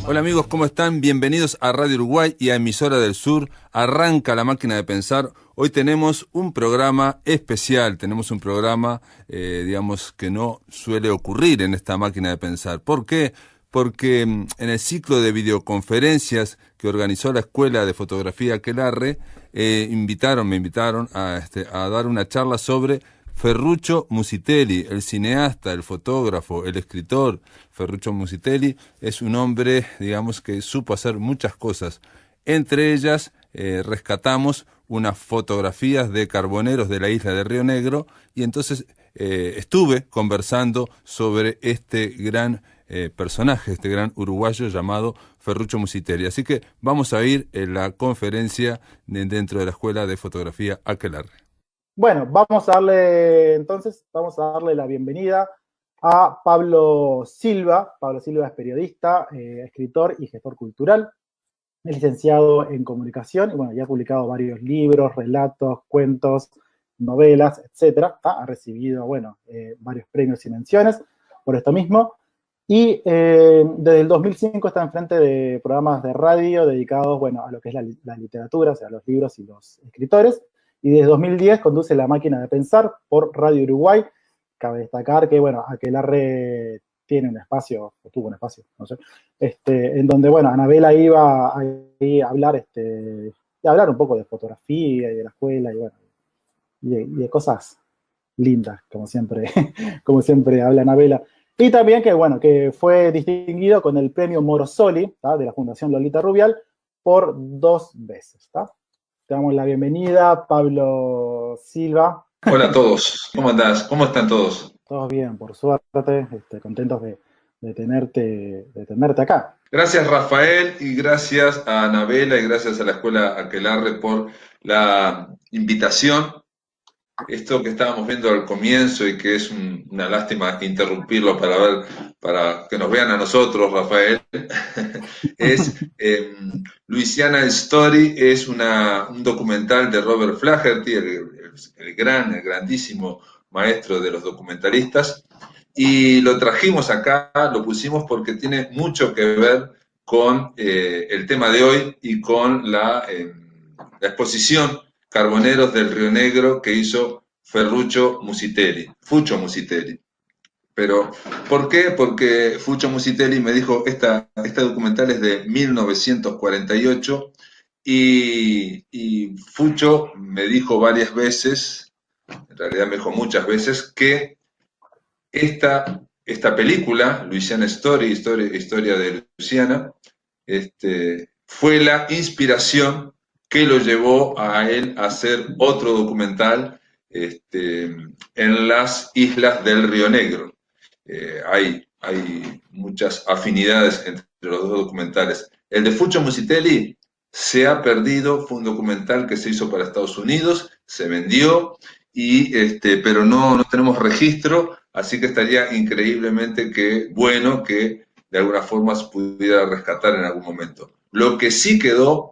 Hola amigos, ¿cómo están? Bienvenidos a Radio Uruguay y a Emisora del Sur. Arranca la máquina de pensar. Hoy tenemos un programa especial, tenemos un programa, digamos, que no suele ocurrir en esta máquina de pensar. ¿Por qué? Porque en el ciclo de videoconferencias que organizó la Escuela de Fotografía Aquelarre, me invitaron a dar una charla sobre Ferruccio Musitelli, el cineasta, el fotógrafo, el escritor. Ferruccio Musitelli es un hombre, digamos, que supo hacer muchas cosas. Entre ellas, rescatamos unas fotografías de carboneros de la isla de Río Negro y entonces estuve conversando sobre este gran personaje, este gran uruguayo llamado Ferruccio Musitelli. Así que vamos a ir en la conferencia dentro de la Escuela de Fotografía Aquelarre. Bueno, vamos a darle la bienvenida a Pablo Silva. Pablo Silva es periodista, escritor y gestor cultural. Es licenciado en comunicación y bueno, ya ha publicado varios libros, relatos, cuentos, novelas, etcétera. Ha recibido, varios premios y menciones por esto mismo. Y desde el 2005 está enfrente de programas de radio dedicados, a lo que es la literatura, o sea, los libros y los escritores. Y desde 2010 conduce La Máquina de Pensar por Radio Uruguay. Cabe destacar que, Aquelarre tiene un espacio, o tuvo un espacio, no sé, en donde, Anabela iba ahí a hablar, a hablar un poco de fotografía y de la escuela, y de cosas lindas, como siempre, como siempre habla Anabela. Y también que fue distinguido con el premio Morosoli, ¿tá?, de la Fundación Lolita Rubial, por 2 veces, ¿tá? Te damos la bienvenida, Pablo Silva. Hola a todos, ¿cómo andás? ¿Cómo están todos? Todos bien, por suerte, contentos de tenerte acá. Gracias Rafael y gracias a Anabela y gracias a la Escuela Aquelarre por la invitación. Esto que estábamos viendo al comienzo y que es una lástima interrumpirlo para que nos vean a nosotros, Rafael, es Louisiana Story, es un documental de Robert Flaherty, el grandísimo maestro de los documentalistas, y lo trajimos acá, lo pusimos porque tiene mucho que ver con el tema de hoy y con la exposición Carboneros del Río Negro que hizo Fuccio Musitelli. Pero, ¿por qué? Porque Fuccio Musitelli me dijo, este documental es de 1948 y Fuccio me dijo varias veces, en realidad me dijo muchas veces, que esta película, Louisiana Story, historia de Luisiana, fue la inspiración que lo llevó a él a hacer otro documental en las islas del Río Negro. Hay muchas afinidades entre los dos documentales. El de Fuccio Musitelli se ha perdido, fue un documental que se hizo para Estados Unidos, se vendió, pero no tenemos registro, así que estaría increíblemente bueno que de alguna forma se pudiera rescatar en algún momento. Lo que sí quedó,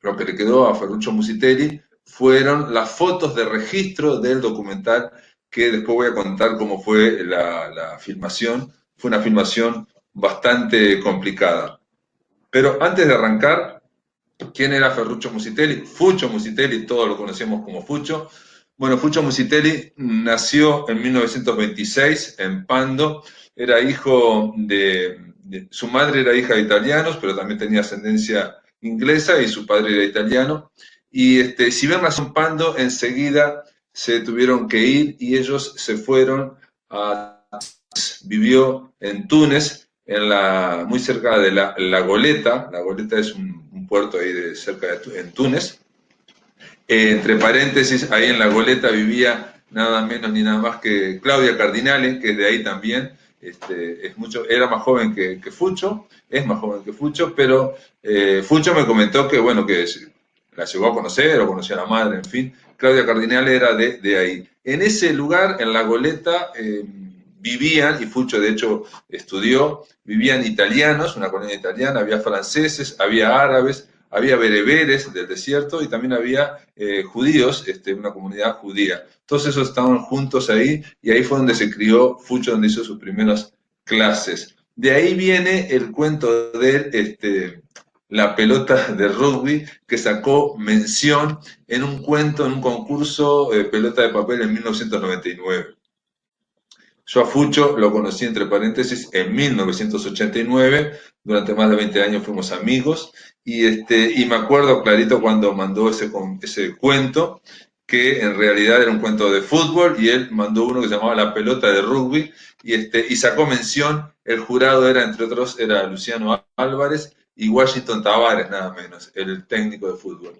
lo que le quedó a Ferruccio Musitelli, fueron las fotos de registro del documental, que después voy a contar cómo fue la filmación. Fue una filmación bastante complicada. Pero antes de arrancar, ¿quién era Ferruccio Musitelli? Fuccio Musitelli, todos lo conocemos como Fuccio. Bueno, Fuccio Musitelli nació en 1926 en Pando, era hijo su madre era hija de italianos, pero también tenía ascendencia inglesa y su padre era italiano. Y si bien nació en Pando, enseguida se tuvieron que ir y ellos se fueron vivió en Túnez, muy cerca de la Goleta. La Goleta es un puerto ahí cerca en Túnez. Entre paréntesis, ahí en la Goleta vivía nada menos ni nada más que Claudia Cardinale, que es de ahí también. Era más joven que Fuccio, es más joven que Fuccio, pero Fuccio me comentó que la llegó a conocer o conocía a la madre, en fin. Claudia Cardinale era de ahí. En ese lugar, en la Goleta, vivían, y Fuccio de hecho estudió, vivían italianos, una colonia italiana, había franceses, había árabes, había bereberes del desierto y también había judíos, una comunidad judía. Todos esos estaban juntos ahí y ahí fue donde se crió Fuccio, donde hizo sus primeras clases. De ahí viene el cuento de la pelota de rugby, que sacó mención en un cuento, en un concurso de pelota de papel en 1999. Yo a Fucho lo conocí, entre paréntesis, en 1989, durante más de 20 años fuimos amigos, y me acuerdo clarito cuando mandó ese cuento, que en realidad era un cuento de fútbol, y él mandó uno que se llamaba La pelota de rugby, y sacó mención, el jurado era, entre otros, era Luciano Álvarez y Washington Tavares, nada menos, el técnico de fútbol.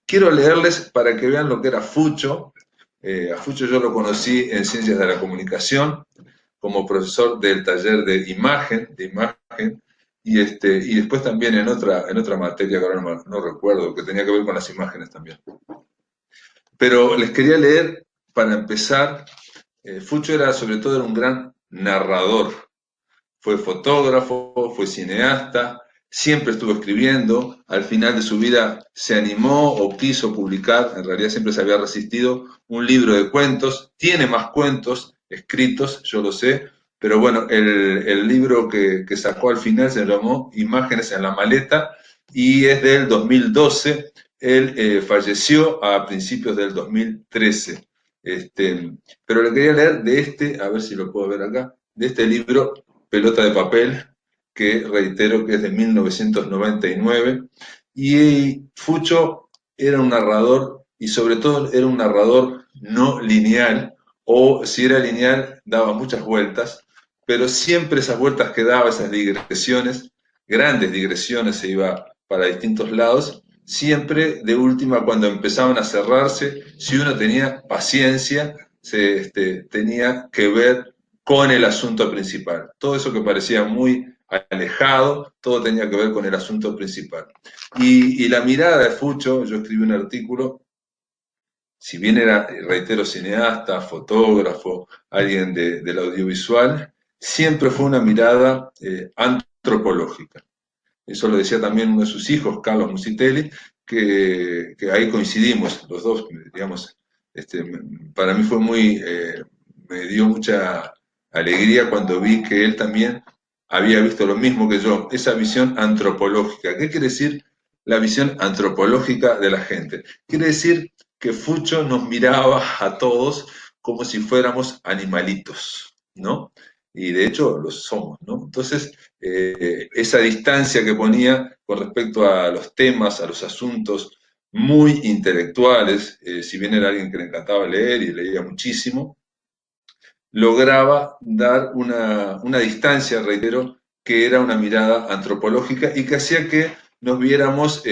Quiero leerles para que vean lo que era Fucho. A Fucho yo lo conocí en Ciencias de la Comunicación como profesor del taller de imagen, y después también en otra materia que ahora no recuerdo, que tenía que ver con las imágenes también. Pero les quería leer, para empezar, Fucho era sobre todo un gran narrador. Fue fotógrafo, fue cineasta, siempre estuvo escribiendo, al final de su vida se animó o quiso publicar, en realidad siempre se había resistido, un libro de cuentos, tiene más cuentos escritos, yo lo sé, pero bueno, el libro que sacó al final se llamó Imágenes en la maleta y es del 2012, él falleció a principios del 2013. Pero le quería leer de a ver si lo puedo ver acá, de este libro Pelota de papel, que reitero que es de 1999, y Fucho era un narrador, y sobre todo era un narrador no lineal, o si era lineal daba muchas vueltas, pero siempre esas vueltas que daba, esas digresiones, grandes digresiones, se iba para distintos lados, siempre de última cuando empezaban a cerrarse, si uno tenía paciencia, tenía que ver con el asunto principal. Todo eso que parecía muy alejado, todo tenía que ver con el asunto principal. Y la mirada de Fucho, yo escribí un artículo, si bien era, reitero, cineasta, fotógrafo, alguien del audiovisual, siempre fue una mirada antropológica. Eso lo decía también uno de sus hijos, Carlos Musitelli, que ahí coincidimos los dos, digamos. Para mí fue me dio mucha alegría cuando vi que él también había visto lo mismo que yo, esa visión antropológica. ¿Qué quiere decir la visión antropológica de la gente? Quiere decir que Fucho nos miraba a todos como si fuéramos animalitos, ¿no? Y de hecho lo somos, ¿no? Entonces, esa distancia que ponía con respecto a los temas, a los asuntos muy intelectuales, si bien era alguien que le encantaba leer y leía muchísimo, lograba dar una distancia, reitero, que era una mirada antropológica y que hacía que nos viéramos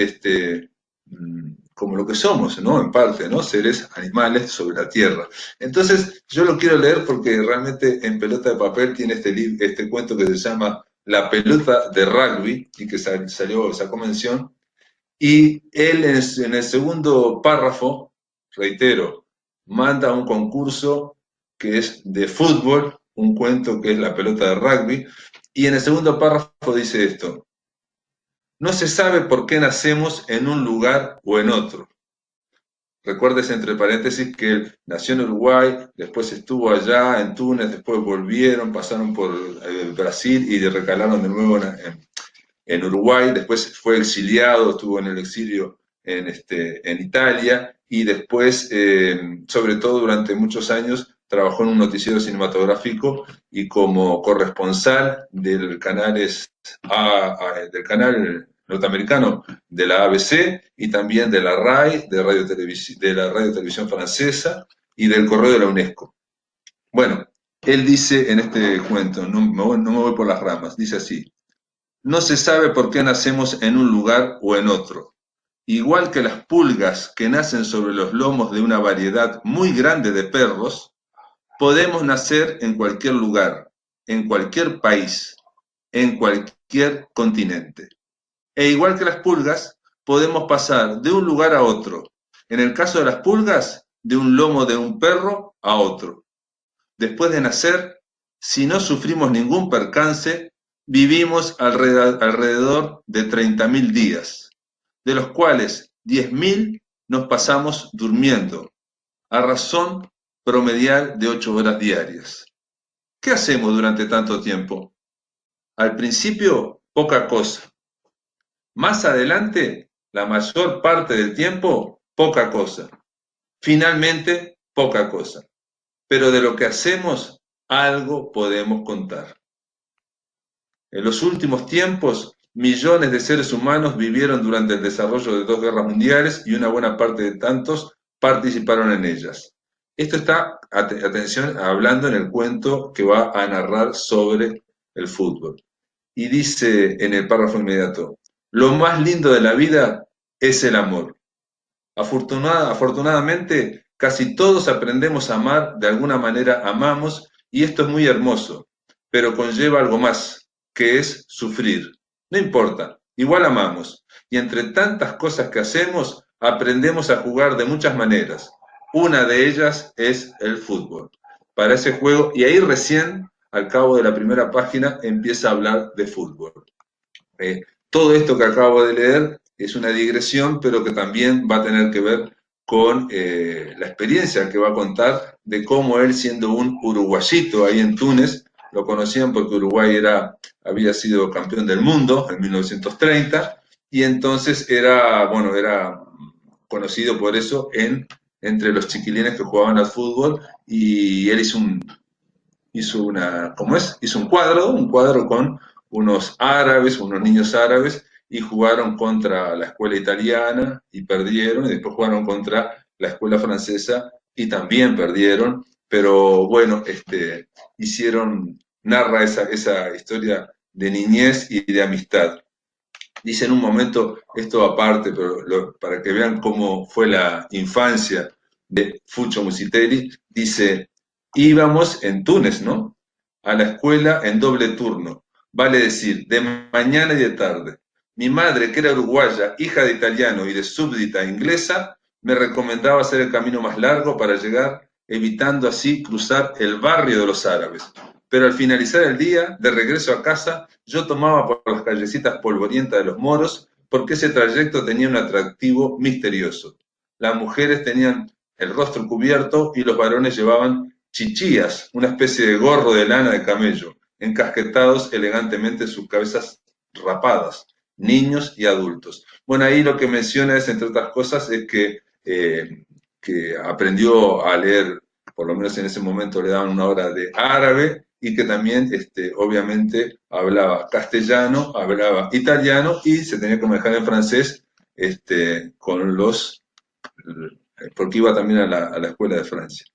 como lo que somos, ¿no? En parte, ¿no? Seres animales sobre la tierra. Entonces, yo lo quiero leer porque realmente en Pelota de Papel tiene este cuento que se llama La pelota de rugby y que sacó mención. Y él en el segundo párrafo, reitero, manda un concurso que es de fútbol, un cuento que es La pelota de rugby, y en el segundo párrafo dice esto: no se sabe por qué nacemos en un lugar o en otro. Recuérdese entre paréntesis que él nació en Uruguay, después estuvo allá en Túnez, después volvieron, pasaron por Brasil y recalaron de nuevo en Uruguay, después fue exiliado, estuvo en el exilio en Italia y después, sobre todo durante muchos años, trabajó en un noticiero cinematográfico y como corresponsal del del canal norteamericano de la ABC y también de la RAI, de la Radio Televisión Francesa y del Correo de la UNESCO. Bueno, él dice en este cuento, no me voy por las ramas, dice así: no se sabe por qué nacemos en un lugar o en otro. Igual que las pulgas que nacen sobre los lomos de una variedad muy grande de perros, podemos nacer en cualquier lugar, en cualquier país, en cualquier continente. E igual que las pulgas, podemos pasar de un lugar a otro. En el caso de las pulgas, de un lomo de un perro a otro. Después de nacer, si no sufrimos ningún percance, vivimos alrededor de 30.000 días, de los cuales 10.000 nos pasamos durmiendo, a razón promedial de 8 horas diarias. ¿Qué hacemos durante tanto tiempo? Al principio, poca cosa. Más adelante, la mayor parte del tiempo, poca cosa. Finalmente, poca cosa. Pero de lo que hacemos, algo podemos contar. En los últimos tiempos, millones de seres humanos vivieron durante el desarrollo de 2 guerras mundiales y una buena parte de tantos participaron en ellas. Esto está, atención, hablando en el cuento que va a narrar sobre el fútbol. Y dice en el párrafo inmediato, lo más lindo de la vida es el amor. Afortunadamente, casi todos aprendemos a amar, de alguna manera amamos, y esto es muy hermoso, pero conlleva algo más, que es sufrir. No importa, igual amamos, y entre tantas cosas que hacemos, aprendemos a jugar de muchas maneras. Una de ellas es el fútbol. Para ese juego, y ahí recién, al cabo de la primera página, empieza a hablar de fútbol. Todo esto que acabo de leer es una digresión, pero que también va a tener que ver con la experiencia que va a contar de cómo él, siendo un uruguayito ahí en Túnez, lo conocían porque Uruguay había sido campeón del mundo en 1930, y entonces era conocido por eso entre los chiquilines que jugaban al fútbol, y él hizo un cuadro con unos árabes, unos niños árabes, y jugaron contra la escuela italiana y perdieron, y después jugaron contra la escuela francesa y también perdieron, pero bueno, narra esa historia de niñez y de amistad. Dice en un momento, esto aparte, pero para que vean cómo fue la infancia de Fucho Musitelli, dice, íbamos en Túnez, ¿no? A la escuela en doble turno, vale decir, de mañana y de tarde. Mi madre, que era uruguaya, hija de italiano y de súbdita inglesa, me recomendaba hacer el camino más largo para llegar, evitando así cruzar el barrio de los árabes. Pero al finalizar el día, de regreso a casa, yo tomaba por las callecitas polvorientas de los moros, porque ese trayecto tenía un atractivo misterioso. Las mujeres tenían el rostro cubierto y los varones llevaban chichías, una especie de gorro de lana de camello, encasquetados elegantemente en sus cabezas rapadas, niños y adultos. Bueno, ahí lo que menciona es, entre otras cosas, es que aprendió a leer, por lo menos en ese momento le daban una hora de árabe, y que también, obviamente, hablaba castellano, hablaba italiano, y se tenía que manejar en francés porque iba también a la escuela de Francia.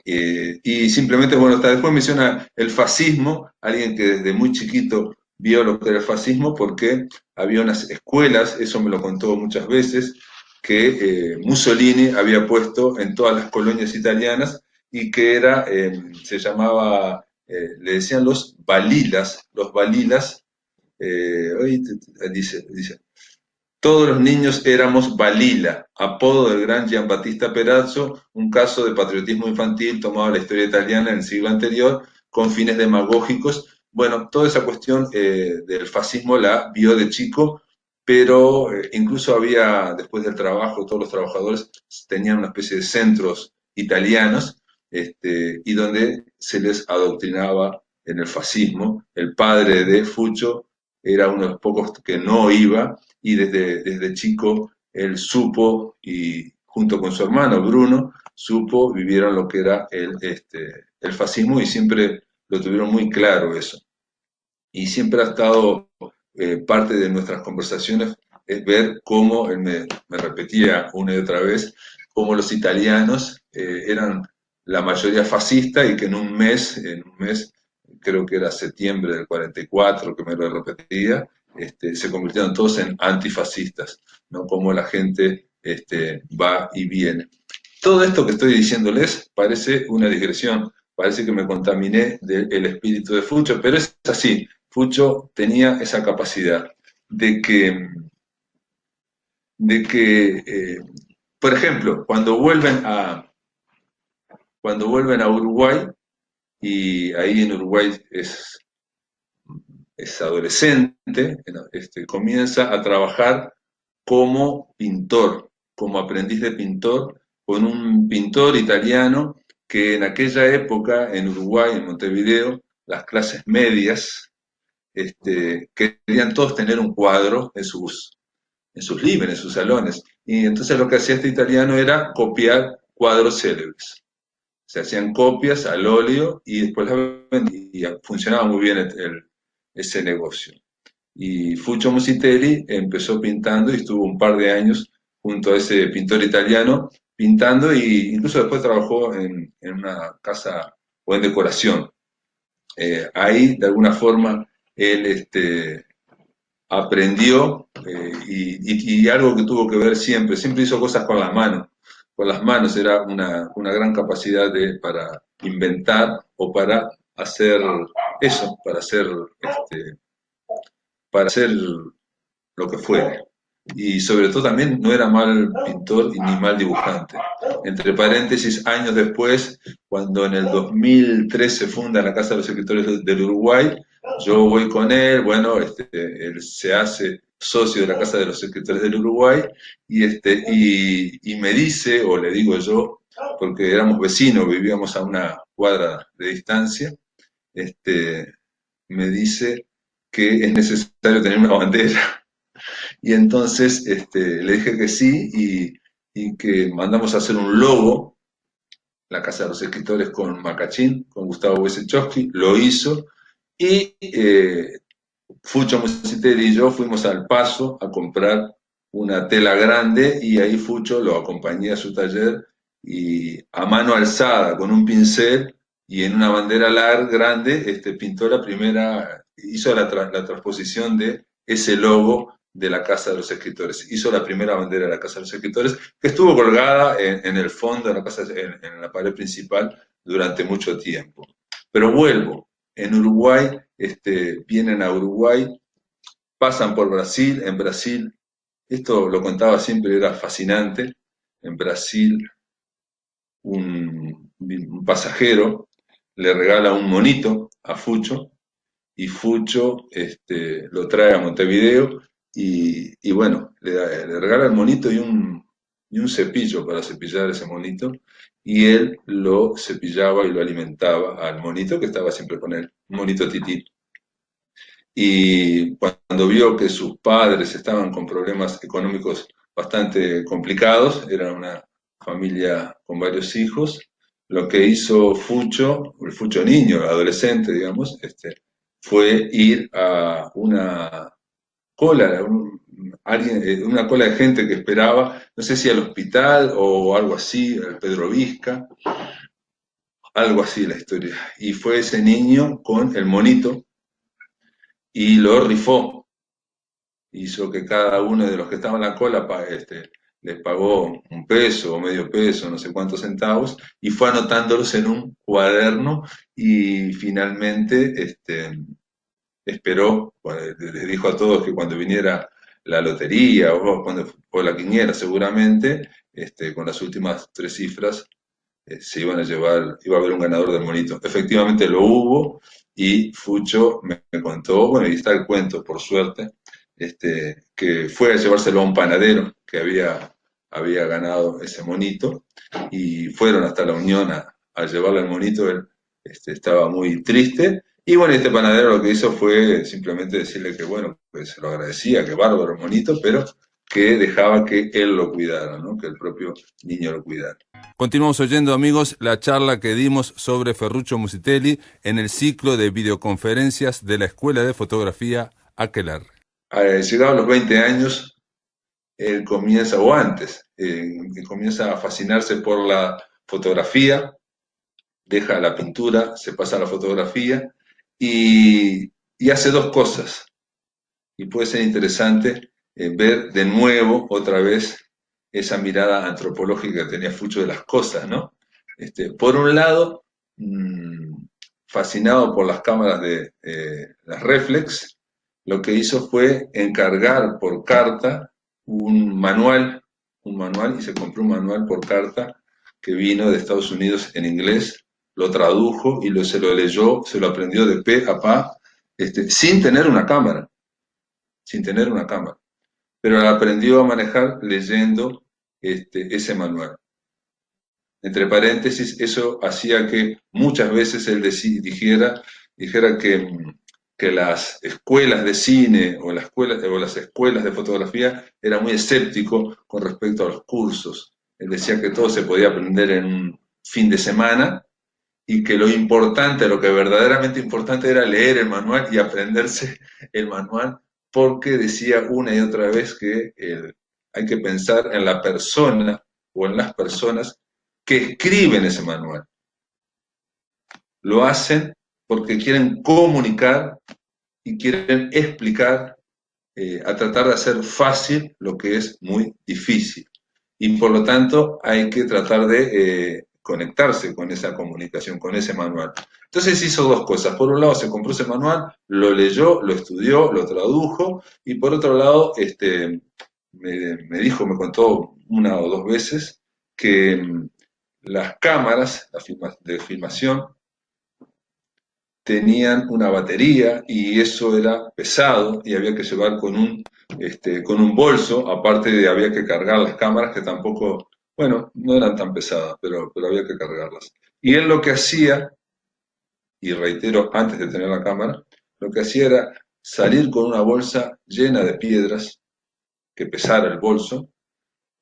Y simplemente, bueno, hasta después menciona el fascismo, alguien que desde muy chiquito vio lo que era el fascismo, porque había unas escuelas, eso me lo contó muchas veces, que Mussolini había puesto en todas las colonias italianas, y que se llamaba, le decían los balilas, dice, todos los niños éramos Balila, apodo del gran Giambattista Perazzo, un caso de patriotismo infantil tomado de la historia italiana en el siglo anterior, con fines demagógicos. Bueno, toda esa cuestión del fascismo la vio de chico, pero incluso había, después del trabajo, todos los trabajadores tenían una especie de centros italianos, y donde se les adoctrinaba en el fascismo. El padre de Fucho era uno de los pocos que no iba, y desde chico él supo, y junto con su hermano Bruno, vivieron lo que era el fascismo, y siempre lo tuvieron muy claro eso. Y siempre ha estado parte de nuestras conversaciones, es ver cómo, él me repetía una y otra vez, cómo los italianos eran la mayoría fascista, y que en un mes, creo que era septiembre del 44, que me lo repetía, se convirtieron todos en antifascistas, ¿no? Cómo la gente va y viene. Todo esto que estoy diciéndoles parece una digresión, parece que me contaminé del espíritu de Fucho, pero es así. Fucho tenía esa capacidad de que por ejemplo, cuando vuelven a Uruguay, y ahí en Uruguay es adolescente, comienza a trabajar como pintor, como aprendiz de pintor, con un pintor italiano que en aquella época en Uruguay, en Montevideo, las clases medias querían todos tener un cuadro en sus living, en sus salones. Y entonces lo que hacía este italiano era copiar cuadros célebres. Se hacían copias al óleo y después las vendía. Funcionaba muy bien ese negocio. Y Fuccio Musitelli empezó pintando y estuvo un par de años junto a ese pintor italiano pintando, y incluso después trabajó en una casa o en decoración. Ahí, de alguna forma, él aprendió, y algo que tuvo que ver siempre hizo cosas con las manos era una gran capacidad para inventar o para hacer eso, para hacer lo que fuere. Y sobre todo también no era mal pintor y ni mal dibujante. Entre paréntesis, años después, cuando en el 2003 se funda la Casa de los Escritores del Uruguay, yo voy con él, bueno, él se hace socio de la Casa de los Escritores del Uruguay, y me dice, o le digo yo, porque éramos vecinos, vivíamos a una cuadra de distancia, me dice que es necesario tener una bandera. Y entonces le dije que sí, y que mandamos a hacer un logo, la Casa de los Escritores con Macachín, con Gustavo Wiesenchowski, lo hizo, y Fuccio Musitelli y yo fuimos al Paso a comprar una tela grande, y ahí Fuccio lo acompañé a su taller, y a mano alzada, con un pincel, y en una bandera larga, grande, pintó hizo la transposición de ese logo de la Casa de los Escritores. Hizo la primera bandera de la Casa de los Escritores, que estuvo colgada en el fondo de la casa, en la pared principal, durante mucho tiempo. Pero vuelvo, en Uruguay, vienen a Uruguay, pasan por Brasil, en Brasil, esto lo contaba siempre, era fascinante, en Brasil un pasajero le regala un monito a Fuccio, y Fuccio lo trae a Montevideo, y bueno, le regala el monito y un cepillo para cepillar ese monito, y él lo cepillaba y lo alimentaba al monito, que estaba siempre con él, un monito tití. Y cuando vio que sus padres estaban con problemas económicos bastante complicados, era una familia con varios hijos, lo que hizo Fuccio, el Fuccio niño, adolescente, digamos, fue ir a una cola, una cola de gente que esperaba, no sé si al hospital o algo así, al Pedro Vizca, algo así la historia. Y fue ese niño con el monito y lo rifó. Hizo que cada uno de los que estaban en la cola les pagó un peso o medio peso, no sé cuántos centavos, y fue anotándolos en un cuaderno, y finalmente esperó, les dijo a todos que cuando viniera la lotería o la quiniela seguramente, con las últimas 3 cifras, se iban a llevar, iba a haber un ganador del monito. Efectivamente lo hubo, y Fuccio me contó, bueno, y está el cuento, por suerte, que fue a llevárselo a un panadero que había ganado ese monito, y fueron hasta la Unión a llevarle el monito. Él estaba muy triste, y bueno, este panadero lo que hizo fue simplemente decirle que bueno, pues se lo agradecía, que bárbaro el monito, pero que dejaba que él lo cuidara, ¿no? Que el propio niño lo cuidara. Continuamos oyendo, amigos, la charla que dimos sobre Ferruccio Musitelli en el ciclo de videoconferencias de la Escuela de Fotografía Aquelarre. Llegado a los 20 años, él comienza, o antes, comienza a fascinarse por la fotografía, deja la pintura, se pasa a la fotografía, y hace 2 cosas. Y puede ser interesante ver de nuevo, otra vez, esa mirada antropológica que tenía Fuccio de las cosas, ¿no? Por un lado, fascinado por las cámaras de las reflex, lo que hizo fue encargar por carta un manual, y se compró un manual por carta que vino de Estados Unidos en inglés, lo tradujo y se lo leyó, se lo aprendió de pe a pa, sin tener una cámara, pero la aprendió a manejar leyendo ese manual. Entre paréntesis, eso hacía que muchas veces él dijera que las escuelas de cine o las escuelas de fotografía era muy escéptico con respecto a los cursos. Él decía que todo se podía aprender en un fin de semana y que lo importante, lo que verdaderamente importante era leer el manual y aprenderse el manual, porque decía una y otra vez que hay que pensar en la persona o en las personas que escriben ese manual. Lo hacen porque quieren comunicar y quieren explicar, a tratar de hacer fácil lo que es muy difícil. Y por lo tanto hay que tratar de conectarse con esa comunicación, con ese manual. Entonces hizo dos cosas. Por un lado se compró ese manual, lo leyó, lo estudió, lo tradujo, y por otro lado me contó una o dos veces que las cámaras de filmación tenían una batería y eso era pesado y había que llevar con un bolso, aparte de había que cargar las cámaras que tampoco, bueno, no eran tan pesadas, pero había que cargarlas. Y él lo que hacía, y reitero, antes de tener la cámara, lo que hacía era salir con una bolsa llena de piedras, que pesara el bolso,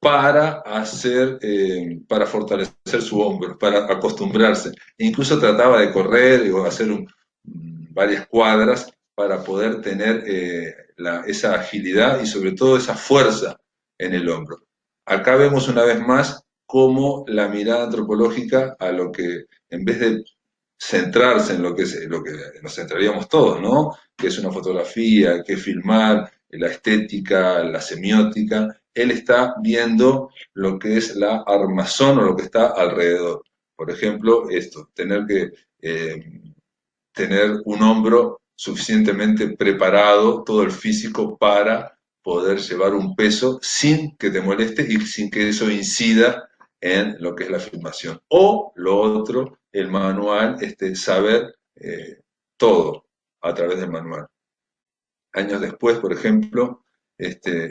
para fortalecer su hombro, para acostumbrarse. E incluso trataba de correr o hacer varias cuadras para poder tener esa agilidad y sobre todo esa fuerza en el hombro. Acá vemos una vez más cómo la mirada antropológica a lo que, en vez de centrarse en lo que nos centraríamos todos, ¿no? Que es una fotografía, que es filmar, la estética, la semiótica, él está viendo lo que es la armazón o lo que está alrededor. Por ejemplo, tener un hombro suficientemente preparado, todo el físico, para poder llevar un peso sin que te moleste y sin que eso incida en lo que es la filmación. O lo otro, el manual, saber todo a través del manual. Años después, por ejemplo,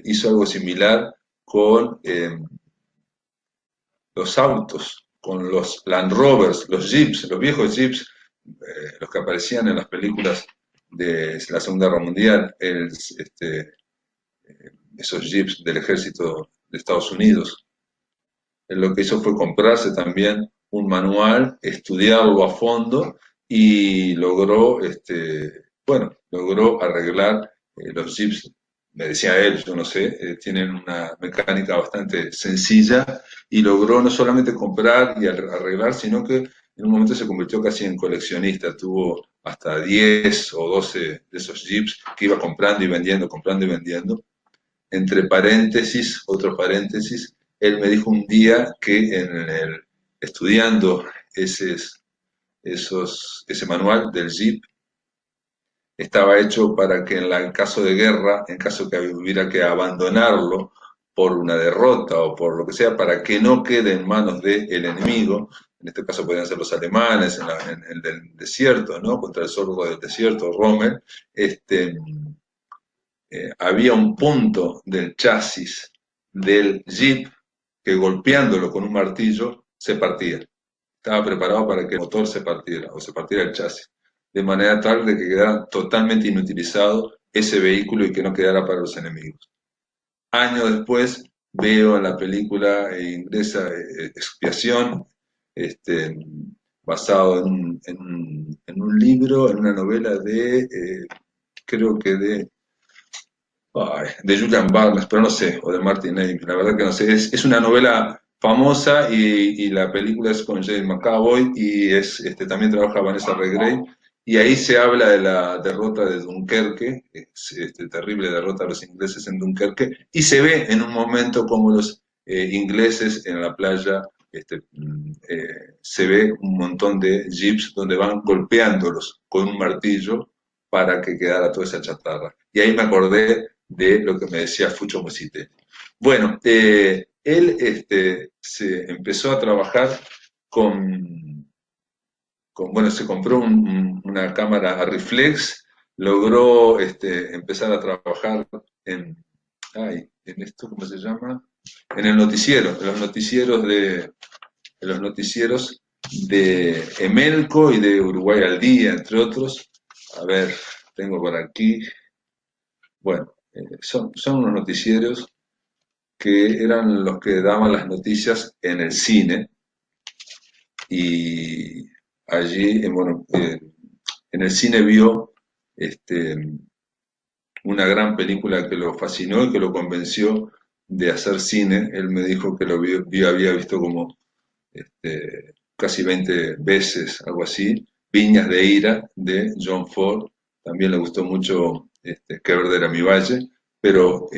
hizo algo similar con los autos, con los Land Rovers, los Jeeps, los viejos Jeeps, los que aparecían en las películas de la Segunda Guerra Mundial, esos Jeeps del ejército de Estados Unidos. Él lo que hizo fue comprarse también un manual, estudiarlo a fondo y logró arreglar los Jeeps. Me decía él, yo no sé, tienen una mecánica bastante sencilla y logró no solamente comprar y arreglar, sino que en un momento se convirtió casi en coleccionista. Tuvo hasta 10 o 12 de esos Jeeps que iba comprando y vendiendo, comprando y vendiendo. Entre paréntesis, otro paréntesis, él me dijo un día que estudiando ese manual del Jeep, estaba hecho para que en caso de guerra, en caso que hubiera que abandonarlo por una derrota o por lo que sea, para que no quede en manos del enemigo, en este caso podrían ser los alemanes en el desierto, ¿no? Contra el sordo del desierto, Rommel, había un punto del chasis del Jeep que golpeándolo con un martillo se partía. Estaba preparado para que el motor se partiera o se partiera el chasis, de manera tal de que quedara totalmente inutilizado ese vehículo y que no quedara para los enemigos. Años después veo en la película inglesa Expiación, basado en un libro, en una novela creo que de Julian Barnes, pero no sé, o de Martin Amis, la verdad que no sé, es una novela famosa y la película es con James McAvoy y también trabaja Vanessa Redgrave y ahí se habla de la derrota de Dunkerque, terrible derrota de los ingleses en Dunkerque, y se ve en un momento como los ingleses en la playa, se ve un montón de jeeps donde van golpeándolos con un martillo para que quedara toda esa chatarra. Y ahí me acordé de lo que me decía Fucho Musite. Bueno, él se empezó a trabajar bueno, se compró una cámara a reflex, logró empezar a trabajar en esto, ¿cómo se llama? En el noticiero, en los noticieros los noticieros de Emelco y de Uruguay al Día, entre otros. A ver, tengo por aquí, bueno, son unos noticieros que eran los que daban las noticias en el cine, y allí, bueno, en el cine vio este, una gran película que lo fascinó y que lo convenció de hacer cine. Él me dijo que había visto como casi 20 veces, algo así, Viñas de Ira, de John Ford. También le gustó mucho Que verde era mi valle, pero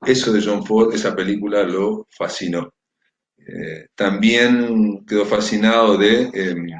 eso de John Ford, esa película lo fascinó. También quedó fascinado de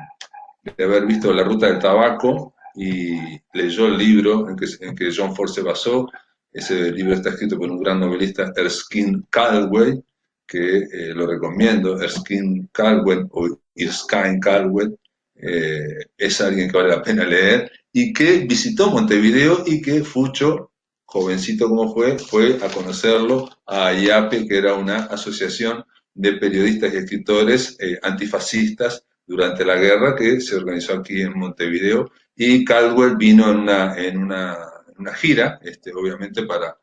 haber visto La Ruta del Tabaco y leyó el libro en que John Ford se basó. Ese libro está escrito por un gran novelista, Erskine Caldwell, que lo recomiendo. Erskine Caldwell o Erskine Caldwell es alguien que vale la pena leer y que visitó Montevideo y que Fucho, jovencito como fue a conocerlo a IAPE, que era una asociación de periodistas y escritores antifascistas durante la guerra que se organizó aquí en Montevideo, y Caldwell vino en una gira, obviamente para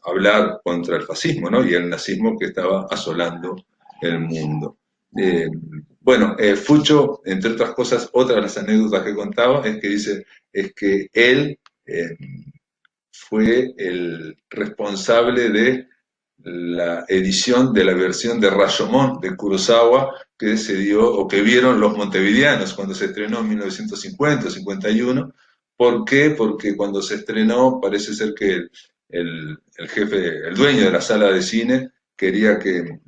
hablar contra el fascismo, ¿no? Y el nazismo que estaba asolando el mundo. Bueno, Fucho, entre otras cosas, otra de las anécdotas que contaba es que él fue el responsable de la edición de la versión de Rashomon de Kurosawa que se dio o que vieron los montevideanos cuando se estrenó en 1950 51. ¿Por qué? Porque cuando se estrenó parece ser que el jefe, el dueño de la sala de cine quería que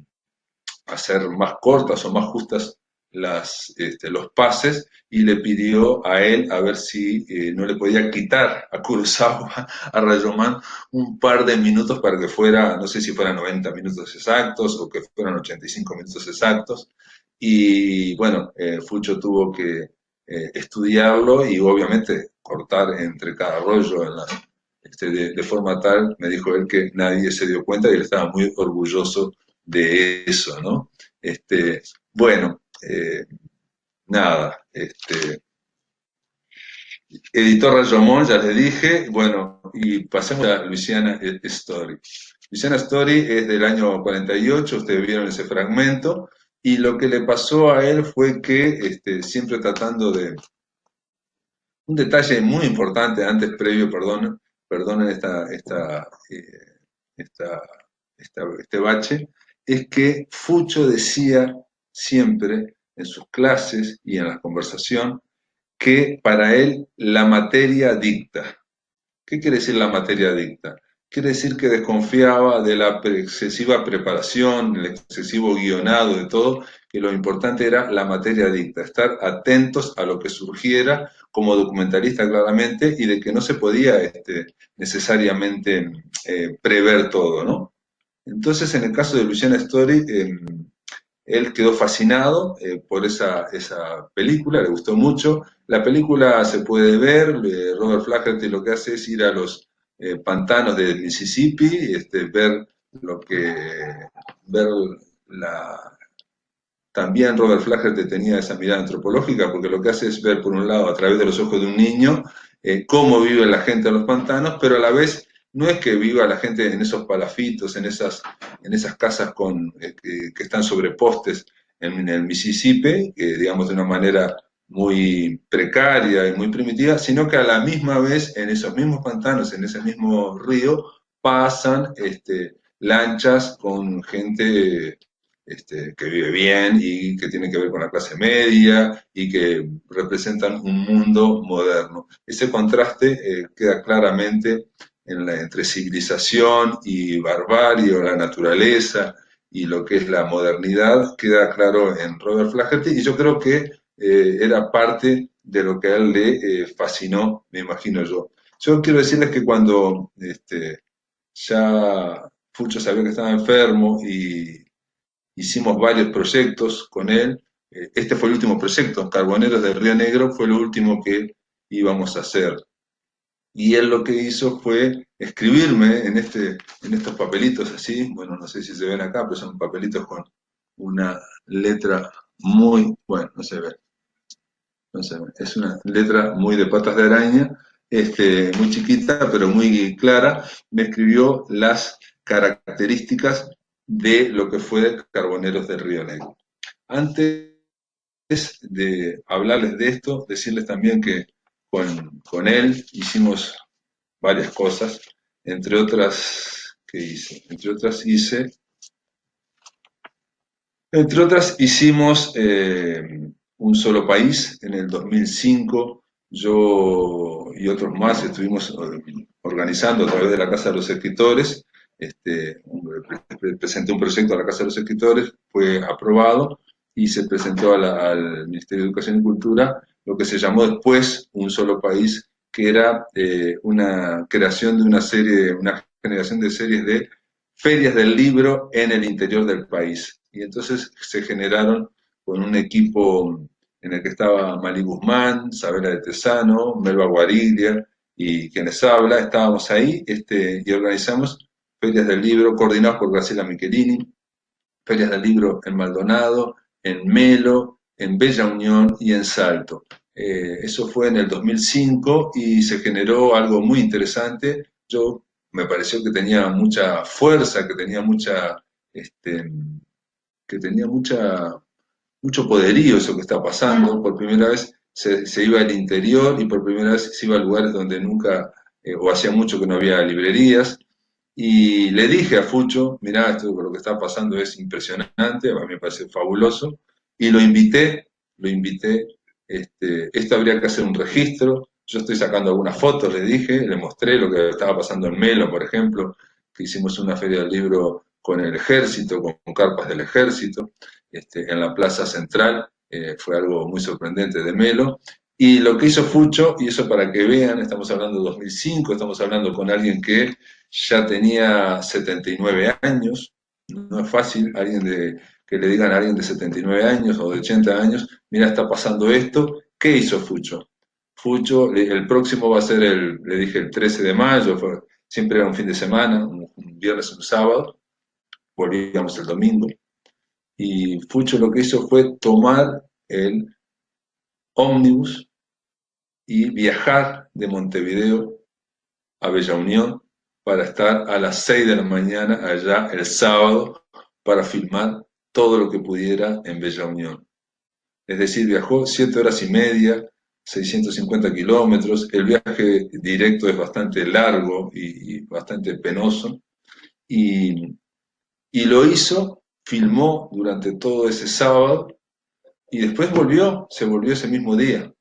hacer más cortas o más justas los pases, y le pidió a él a ver si no le podía quitar a Kurosawa, a Rashomon, un par de minutos para que fuera, no sé si fueran 90 minutos exactos o que fueran 85 minutos exactos. Y bueno, Fucho tuvo que estudiarlo y obviamente cortar entre cada rollo de forma tal, me dijo él, que nadie se dio cuenta, y él estaba muy orgulloso de eso, ¿no? Bueno, nada, editor Rashomon, ya les dije. Bueno, y pasemos a Louisiana Story. Louisiana Story es del año 48, ustedes vieron ese fragmento, y lo que le pasó a él fue que, siempre tratando de... Un detalle muy importante, antes, previo, perdonen este bache, es que Fucho decía siempre en sus clases y en la conversación que para él la materia dicta. ¿Qué quiere decir la materia dicta? Quiere decir que desconfiaba de la excesiva preparación, del excesivo guionado, de todo, que lo importante era la materia dicta, estar atentos a lo que surgiera como documentalista claramente, y de que no se podía necesariamente prever todo, ¿no? Entonces, en el caso de Louisiana Story, él quedó fascinado por esa película, le gustó mucho. La película se puede ver, Robert Flaherty lo que hace es ir a los pantanos de Mississippi, ver también Robert Flaherty tenía esa mirada antropológica, porque lo que hace es ver, por un lado, a través de los ojos de un niño, cómo vive la gente en los pantanos, pero a la vez no es que viva la gente en esos palafitos, en esas casas que están sobre postes en el Mississippi, digamos de una manera muy precaria y muy primitiva, sino que a la misma vez en esos mismos pantanos, en ese mismo río, pasan lanchas con gente que vive bien y que tiene que ver con la clase media y que representan un mundo moderno. Ese contraste queda claramente entre civilización y barbarie, o la naturaleza y lo que es la modernidad, queda claro en Robert Flaherty, y yo creo que era parte de lo que a él le fascinó, me imagino yo. Yo quiero decirles que cuando ya Fucho sabía que estaba enfermo y hicimos varios proyectos con él. Este fue el último proyecto, Carboneros del Río Negro, fue lo último que íbamos a hacer. Y él lo que hizo fue escribirme en estos papelitos así, bueno, no sé si se ven acá, pero son papelitos con una letra muy, bueno, no se ve, no se ve, es una letra muy de patas de araña, muy chiquita, pero muy clara, me escribió las características de lo que fue Carboneros del Río Negro. Antes de hablarles de esto, decirles también que con él hicimos varias cosas, entre otras, ¿qué hice? Entre otras hicimos Un Solo País en el 2005, yo y otros más estuvimos organizando a través de la Casa de los Escritores, presenté un proyecto a la Casa de los Escritores, fue aprobado y se presentó al Ministerio de Educación y Cultura, lo que se llamó después Un Solo País, que era una creación de una serie, una generación de series de ferias del libro en el interior del país. Y entonces se generaron con un equipo en el que estaba Mali Guzmán, Sabela de Tesano, Melba Guariglia y quienes habla, estábamos ahí y organizamos ferias del libro coordinadas por Graciela Michelini, ferias del libro en Maldonado, en Melo, en Bella Unión y en Salto. Eso fue en el 2005 y se generó algo muy interesante. Yo me pareció que tenía mucha fuerza, este, que tenía mucho poderío eso que está pasando. Por primera vez se iba al interior y por primera vez se iba a lugares donde nunca, o hacía mucho que no había librerías. Y le dije a Fucho, mirá, esto lo que está pasando es impresionante, a mí me parece fabuloso, y lo invité, esto habría que hacer un registro, yo estoy sacando algunas fotos, le dije, le mostré lo que estaba pasando en Melo, por ejemplo, que hicimos una feria del libro con el ejército, con carpas del ejército, en la plaza central, fue algo muy sorprendente de Melo, y lo que hizo Fucho, y eso para que vean, estamos hablando de 2005, estamos hablando con alguien que ya tenía 79 años, no es fácil que le digan a alguien de 79 años o de 80 años, mira, está pasando esto, ¿qué hizo Fucho? Fucho, el próximo va a ser le dije el 13 de mayo, siempre era un fin de semana, un viernes o un sábado, volvíamos el domingo, y Fucho lo que hizo fue tomar el ómnibus y viajar de Montevideo a Bella Unión para estar a las 6 de la mañana allá el sábado para filmar todo lo que pudiera en Bella Unión. Es decir, viajó 7 horas y media, 650 kilómetros, el viaje directo es bastante largo y bastante penoso, y, y lo hizo, filmó durante todo ese sábado, y después se volvió ese mismo día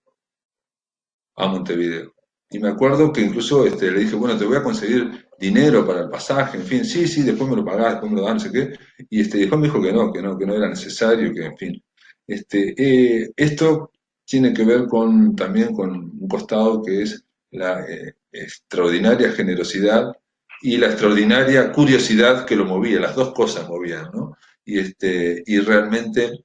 a Montevideo. Y me acuerdo que incluso le dije, bueno, te voy a conseguir dinero para el pasaje, en fin, sí, después me lo pagás, después me lo dan, no sé qué. Y después me dijo que no era necesario, que en fin. Esto tiene que ver también con un costado que es la extraordinaria generosidad y la extraordinaria curiosidad que lo movía, las dos cosas movían, ¿no? Y realmente,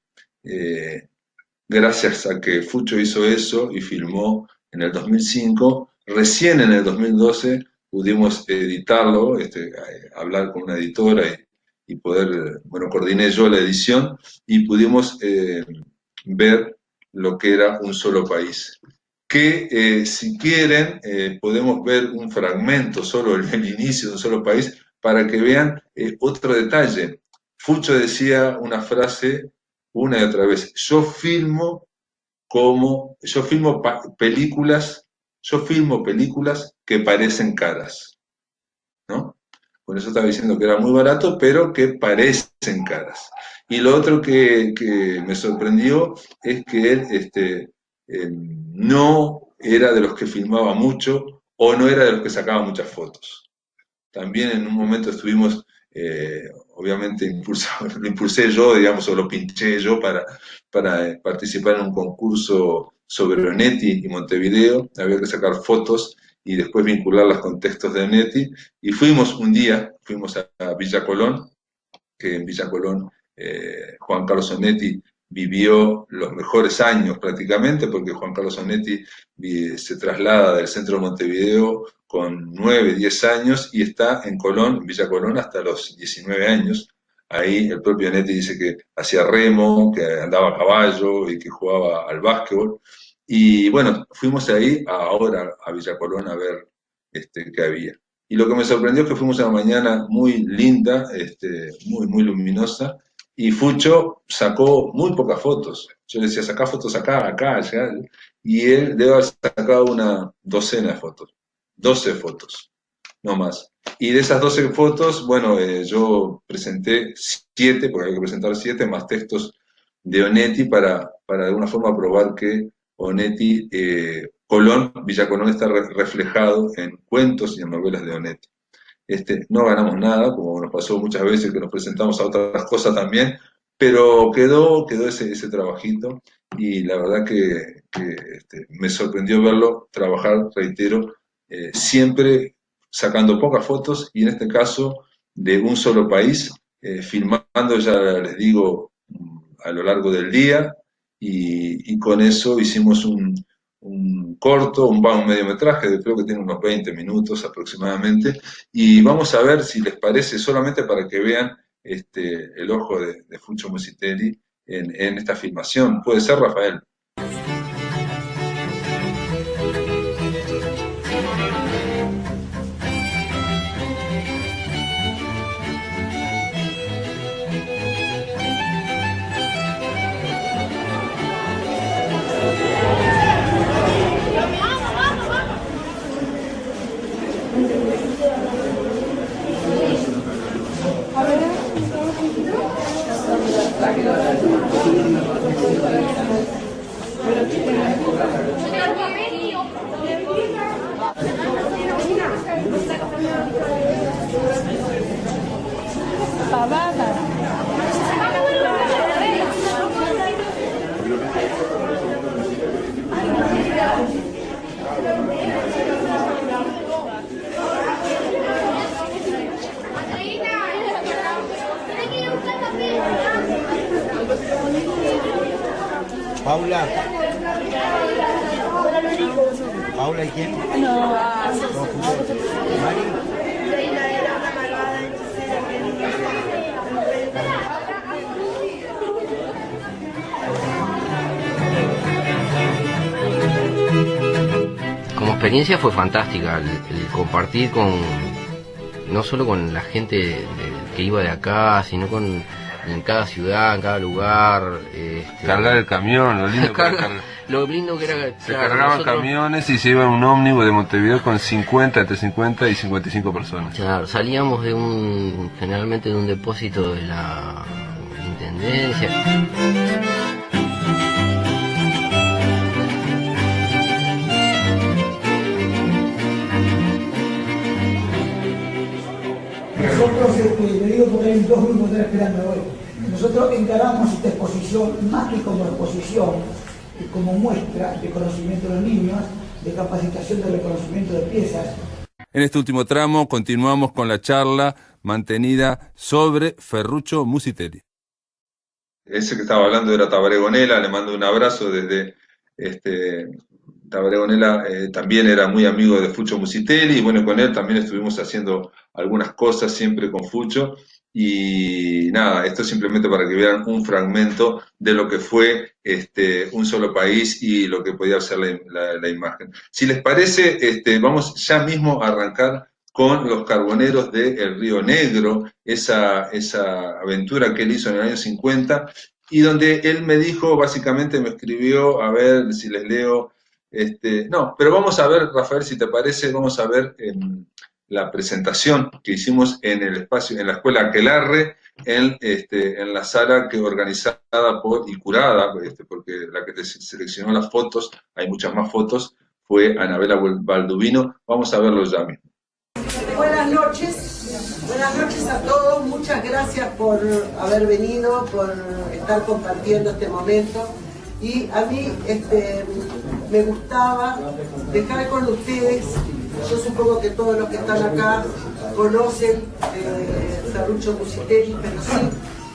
gracias a que Fucho hizo eso y filmó en el 2005, recién en el 2012 pudimos editarlo, hablar con una editora y poder, bueno, coordiné yo la edición y pudimos ver lo que era Un Solo País. Que si quieren podemos ver un fragmento solo del inicio de Un Solo País para que vean otro detalle. Fucho decía una frase una y otra vez, yo filmo películas que parecen caras, ¿no? Por eso estaba diciendo que era muy barato, pero que parecen caras. Y lo otro que me sorprendió es que él no era de los que filmaba mucho o no era de los que sacaba muchas fotos. También en un momento estuvimos, obviamente lo impulsé yo, digamos, o lo pinché yo para participar en un concurso sobre Onetti y Montevideo. Había que sacar fotos y después vincularlas con textos de Onetti. Y fuimos a Villa Colón, que en Villa Colón Juan Carlos Onetti vivió los mejores años prácticamente, porque Juan Carlos Onetti se traslada del centro de Montevideo con 9, 10 años y está en Colón, en Villa Colón, hasta los 19 años. Ahí el propio Onetti dice que hacía remo, que andaba a caballo y que jugaba al básquetbol. Y bueno, fuimos ahí ahora a Villa Colón a ver qué había. Y lo que me sorprendió es que fuimos una mañana muy linda, muy, muy luminosa, y Fucho sacó muy pocas fotos. Yo le decía, sacá fotos acá, acá, allá, y él debe haber sacado una docena de fotos, 12 fotos, no más. Y de esas 12 fotos, bueno, yo presenté 7, porque hay que presentar 7, más textos de Onetti para de alguna forma probar que Onetti, Colón, Villa Colón está reflejado en cuentos y en novelas de Onetti. No ganamos nada, como nos pasó muchas veces que nos presentamos a otras cosas también, pero quedó ese trabajito y la verdad que me sorprendió verlo trabajar, reitero, siempre sacando pocas fotos y en este caso de un solo país, filmando, ya les digo, a lo largo del día y con eso hicimos un corto, un mediometraje, creo que tiene unos 20 minutos aproximadamente, y vamos a ver si les parece, solamente para que vean el ojo de Fucho Musitelli en esta filmación. ¿Puede ser, Rafael? Paula. Paula, ¿y quién? No. Mari. Como experiencia fue fantástica el compartir no solo con la gente que iba de acá, sino en cada ciudad, en cada lugar. Cargar el camión, lo lindo lo lindo que era. Se cargaban camiones y se iba en un ómnibus de Montevideo con entre 50 y 55 personas. Claro, salíamos generalmente de un depósito de la Intendencia. Nosotros, le digo porque hay dos grupos que están esperando hoy. Nosotros encaramos esta exposición más que como exposición, como muestra de conocimiento de los niños, de capacitación de reconocimiento de piezas. En este último tramo continuamos con la charla mantenida sobre Ferruccio Musitelli. Ese que estaba hablando era Tabaré Gonella, le mando un abrazo desde Tabaré Gonella, también era muy amigo de Fucho Musitelli, y bueno, con él también estuvimos haciendo algunas cosas siempre con Fucho, y nada, esto es simplemente para que vean un fragmento de lo que fue un solo país y lo que podía ser la imagen. Si les parece, vamos ya mismo a arrancar con los carboneros del Río Negro, esa aventura que él hizo en el año 50, y donde él me dijo, básicamente me escribió, a ver si les leo, no, pero vamos a ver, Rafael, si te parece, vamos a ver la presentación que hicimos en el espacio, en la Escuela Aquelarre, en la sala que organizada y curada, porque la que te seleccionó las fotos, hay muchas más fotos, fue Anabela Baldovino. Vamos a verlo ya mismo. Buenas noches a todos, muchas gracias por haber venido, por estar compartiendo este momento. Y a mí me gustaba dejar con ustedes, yo supongo que todos los que están acá conocen Ferruccio Musitelli, pero sí,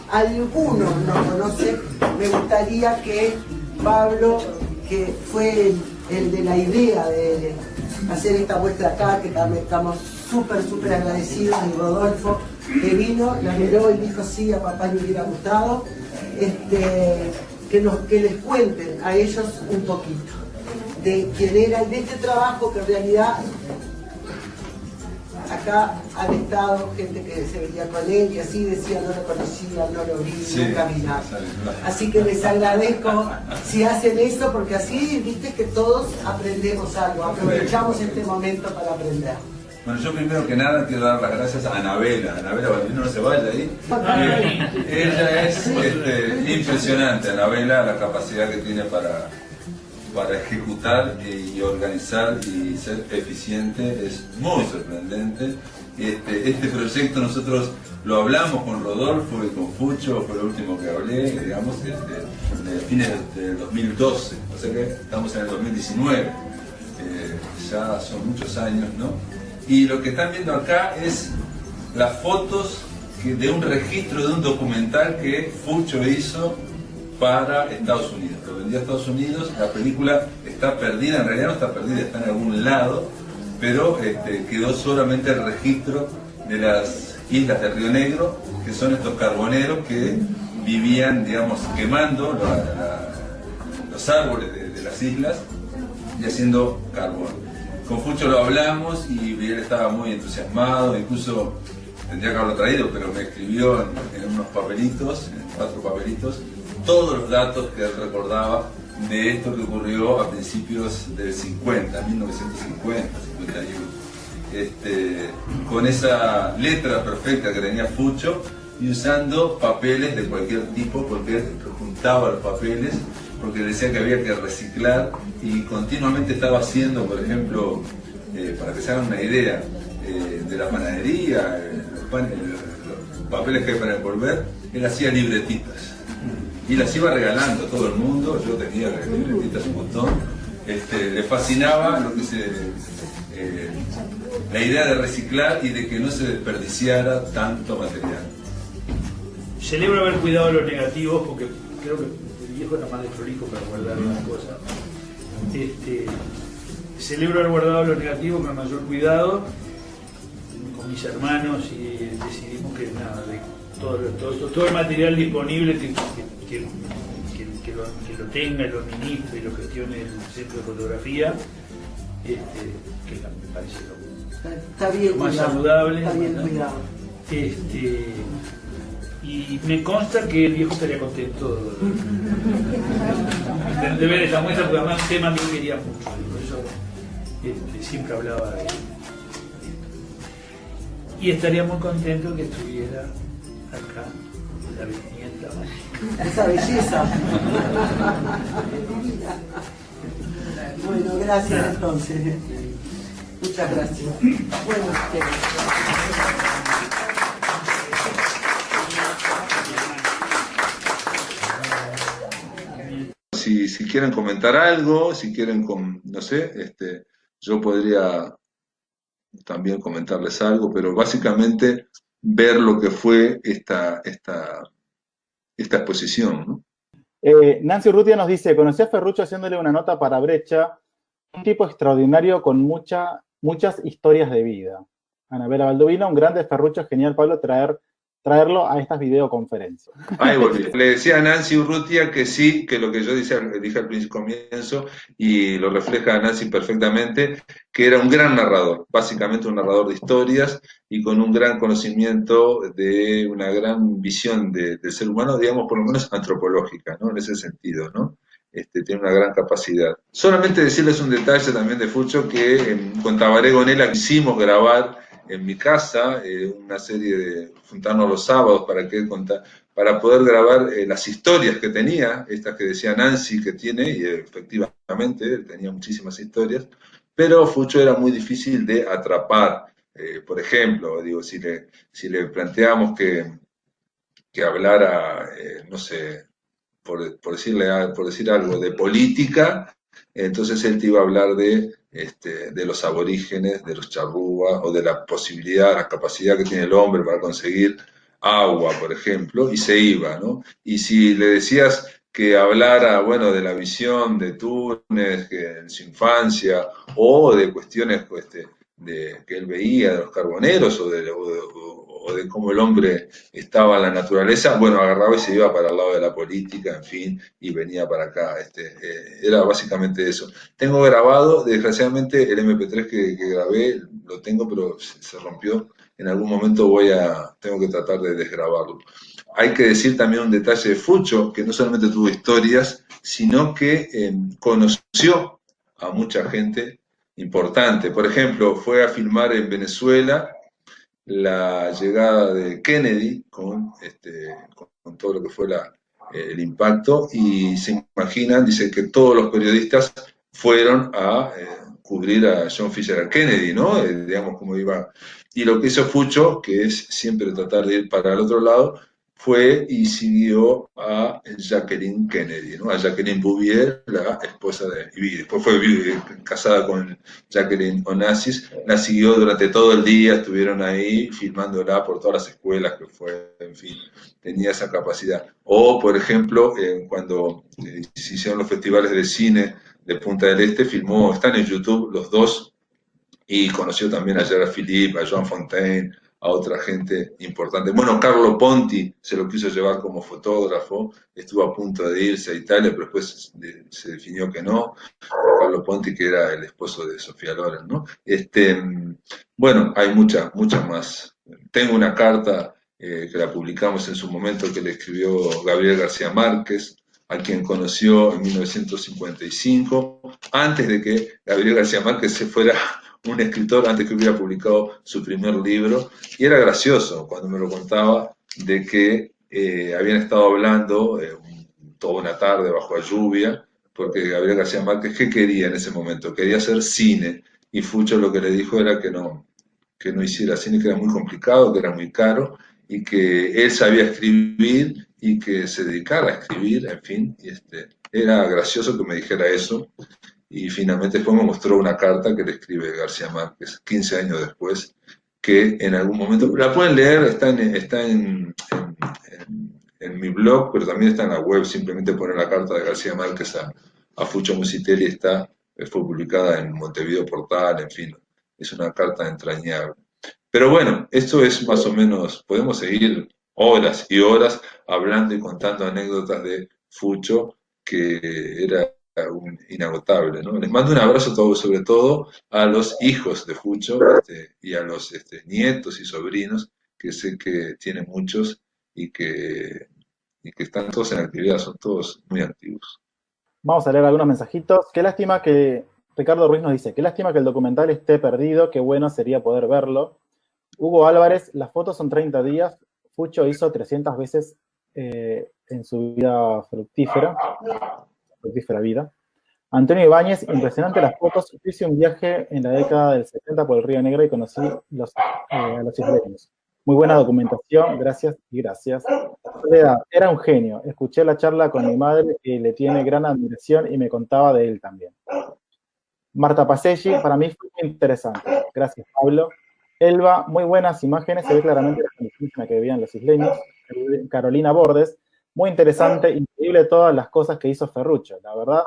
algunos no conocen me gustaría que Pablo, que fue el de la idea de hacer esta muestra acá, que también estamos súper agradecidos, y Rodolfo, que vino, la miró y dijo sí, a papá le hubiera gustado, que les cuenten a ellos un poquito de quién era, de este trabajo que en realidad acá han estado gente que se veía con él y así decía, no lo conocía, no lo vi, Sí, nunca vi nada. Así que les agradezco si hacen eso, porque así viste que todos aprendemos algo, aprovechamos este momento para aprender. Bueno, yo primero que nada quiero dar las gracias a Anabela. Anabela Baldino, no se vaya ahí. Ella es impresionante, Anabela, la capacidad que tiene para ejecutar y organizar y ser eficiente es muy sorprendente. Este proyecto nosotros lo hablamos con Rodolfo y con Fucho, fue lo último que hablé, digamos, de fines del 2012, o sea que estamos en el 2019, ya son muchos años, ¿no? Y lo que están viendo acá es las fotos de un registro de un documental que Fucho hizo para Estados Unidos. Lo vendió a Estados Unidos, la película está perdida, en realidad no está perdida, está en algún lado, pero quedó solamente el registro de las islas de Río Negro, que son estos carboneros que vivían, digamos, quemando los árboles de las islas y haciendo carbón. Con Fucho lo hablamos y él estaba muy entusiasmado, incluso tendría que haberlo traído, pero me escribió en unos papelitos, en 4 papelitos, todos los datos que él recordaba de esto que ocurrió a principios del 50, 1950, 51. Con esa letra perfecta que tenía Fucho y usando papeles de cualquier tipo, porque él juntaba los papeles, porque decía que había que reciclar y continuamente estaba haciendo, por ejemplo, para que se hagan una idea, de la panadería, los papeles que hay para envolver, él hacía libretitas y las iba regalando a todo el mundo. Yo tenía libretitas un montón. Le fascinaba lo que la idea de reciclar y de que no se desperdiciara tanto material. Celebro haber cuidado los negativos, porque creo que el viejo era más desprolijo para guardar las cosas. Celebro haber guardado los negativos con el mayor cuidado con mis hermanos y decidimos que nada, de todo el material disponible que lo tenga, lo administre y lo gestione el centro de fotografía, que me parece Está bien más cuidado, saludable. está bien cuidado. Y me consta que el viejo estaría contento de ver esta muestra, porque además es un tema que yo quería mucho, y por eso siempre hablaba de él. Y estaría muy contento que estuviera acá la bisnieta. Esa belleza. Bueno, gracias entonces. Muchas gracias. Bueno, Si quieren comentar algo, si quieren, no sé, yo podría también comentarles algo, pero básicamente ver lo que fue esta exposición, ¿no? Nancy Urrutia nos dice, conocí a Ferruccio haciéndole una nota para Brecha, un tipo extraordinario con muchas historias de vida. Anabela Baldovino, un grande Ferruccio, genial, Pablo, traerlo a estas videoconferencias. Ahí volví. Le decía a Nancy Urrutia que sí, que lo que yo dije al comienzo, y lo refleja Nancy perfectamente, que era un gran narrador, básicamente un narrador de historias y con un gran conocimiento de una gran visión del ser humano, digamos, por lo menos antropológica, ¿no? En ese sentido, ¿no? Tiene una gran capacidad. Solamente decirles un detalle también de Fucho, que con Tabaré Gonela quisimos grabar en mi casa una serie de juntarnos los sábados para poder grabar las historias que tenía, estas que decía Nancy que tiene, y efectivamente tenía muchísimas historias, pero Fucho era muy difícil de atrapar. Por ejemplo, digo, si le planteamos que hablara, no sé, por decir algo, de política, entonces él te iba a hablar de los aborígenes, de los charrúas, o de la posibilidad, la capacidad que tiene el hombre para conseguir agua, por ejemplo, y se iba, ¿no? Y si le decías que hablara, bueno, de la visión de Túnez en su infancia, o de cuestiones que él veía de los carboneros, o de cómo el hombre estaba en la naturaleza, bueno, agarraba y se iba para el lado de la política, en fin, y venía para acá. Era básicamente eso. Tengo grabado, desgraciadamente, el MP3 que grabé, lo tengo, pero se rompió. En algún momento tengo que tratar de desgrabarlo. Hay que decir también un detalle de Fucho, que no solamente tuvo historias, sino que conoció a mucha gente importante. Por ejemplo, fue a filmar en Venezuela la llegada de Kennedy con todo lo que fue el impacto, y se imaginan, dice que todos los periodistas fueron a cubrir a John Fisher Kennedy, ¿no? Digamos, cómo iba. Y lo que hizo Fucho, que es siempre tratar de ir para el otro lado, fue y siguió a Jacqueline Kennedy, ¿no? A Jacqueline Bouvier, la esposa y después fue casada con Jacqueline Onassis, la siguió durante todo el día, estuvieron ahí filmándola por todas las escuelas que fue, en fin, tenía esa capacidad. O, por ejemplo, cuando se hicieron los festivales de cine de Punta del Este, están en YouTube los dos, y conoció también a Gerard Philippe, a Joan Fontaine, a otra gente importante. Bueno, Carlo Ponti se lo quiso llevar como fotógrafo, estuvo a punto de irse a Italia, pero después se definió que no. Carlo Ponti, que era el esposo de Sofía Loren, ¿no? Bueno, hay muchas más. Tengo una carta que la publicamos en su momento, que le escribió Gabriel García Márquez, a quien conoció en 1955, antes de que Gabriel García Márquez se fuera un escritor, antes que hubiera publicado su primer libro, y era gracioso cuando me lo contaba, de que habían estado hablando toda una tarde bajo la lluvia, porque Gabriel García Márquez, ¿qué quería en ese momento? Quería hacer cine, y Fucho lo que le dijo era que no hiciera cine, que era muy complicado, que era muy caro, y que él sabía escribir, y que se dedicara a escribir, en fin, y era gracioso que me dijera eso. Y finalmente después me mostró una carta que le escribe García Márquez 15 años después, que en algún momento, la pueden leer, está en mi blog, pero también está en la web, simplemente poner la carta de García Márquez a Fucho Musitelli, fue publicada en Montevideo Portal, en fin, es una carta entrañable. Pero bueno, esto es más o menos, podemos seguir horas y horas hablando y contando anécdotas de Fucho, que era inagotable, ¿no? Les mando un abrazo sobre todo a los hijos de Fucho, y a los nietos y sobrinos, que sé que tiene muchos, y que están todos en actividad, son todos muy activos. Vamos a leer algunos mensajitos. Qué lástima que Ricardo Ruiz nos dice, qué lástima que el documental esté perdido, qué bueno sería poder verlo. Hugo Álvarez, las fotos son 30 días, Fucho hizo 300 veces en su vida fructífera vida. Antonio Ibáñez, impresionante las fotos. Yo hice un viaje en la década del 70 por el Río Negro y conocí a los isleños. Muy buena documentación, gracias y gracias. Soledad, era un genio. Escuché la charla con mi madre, que le tiene gran admiración, y me contaba de él también. Marta Paselli, para mí fue muy interesante. Gracias, Pablo. Elba, muy buenas imágenes, se ve claramente la condición en la que vivían los isleños. Carolina Bordes, muy interesante, increíble todas las cosas que hizo Ferruccio, la verdad